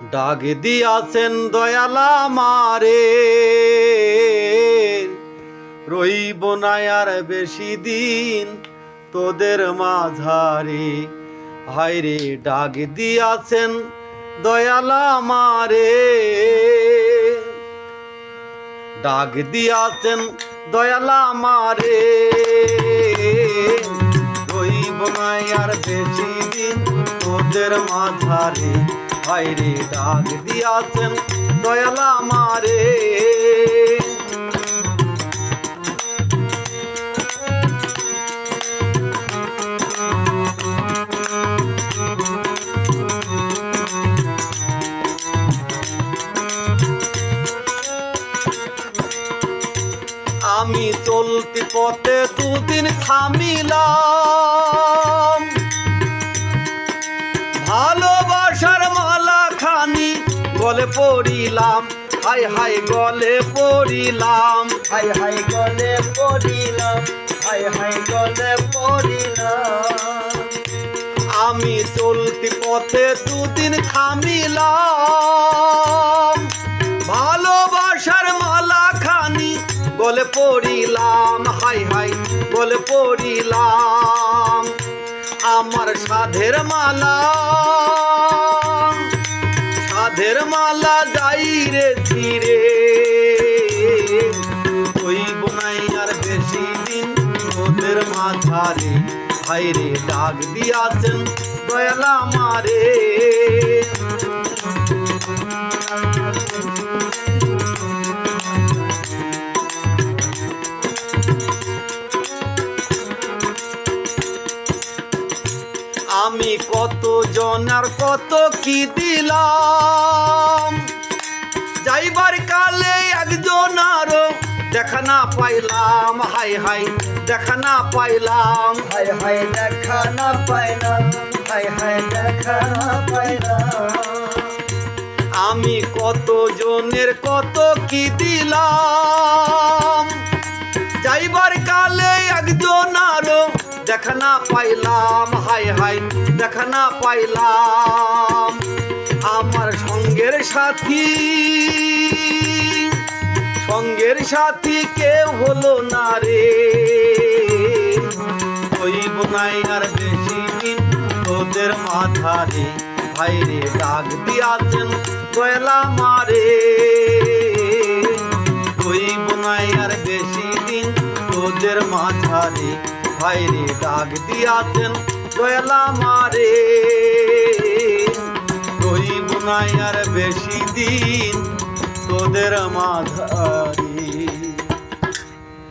ডাক দিয়াছেন দয়ালা মারে, রইব না আর বেশি দিন তোদের মাঝারে। হায়রে ডাক দিয়াছেন দয়ালা মারে, ডাক দিয়াছেন দয়ালা মারে, রইব না আর বেশি দিন তোদের মাঝারে। হায়রে ডাক দিয়াছেন দয়ালা মারে। আমি চলতি পথে দুদিন থামিলাম, ভালোবাসার মালা খানি গলে পড়িলাম। হাই হাই গলে পড়িলাম, হাই হাই গলে পড়িলাম, হাই হাই গলে পড়িলাম। আমি চলতি পথে দুদিন থামিলাম, ভালোবাসার মালা খানি গলে পড়িলাম। হাই হাই গলে পড়িলাম। আমার সাধের মালা, সাধের মালা যাই রে ছিড়ে, হইব নাই আর বেশি দিন তোদের মাঝারে। হায়রে ডাক দিয়াছেন দয়ালা মারে। আমি কত জনার কত কি দিলাম, যাইবার কালে একজন আরো দেখা না পাইলাম। হাই হাই দেখা না পাইলাম, হাই হাই দেখা না পাইলাম, হাই হাই দেখা না পাইলাম। আমি কত জনের কত কি দিলাম, যাইবার কালে একজন আরো দেখা না পাইলাম। হাই হাই দেখা না পাইলাম। আমার সঙ্গের সাথী, সঙ্গের সাথী কেউ হলো না রে, হইব নাই আর বেশি দিন তোদের মাঝারে। হায়রে ডাক দিয়াছেন দয়ালা মারে, হইব নাই আর বেশি দিন তোদের মাঝারে। হায়রে ডাক দিয়াছেন দয়ালা মারে, রইব নাই আর বেশি দিন তোদের মাঝারে।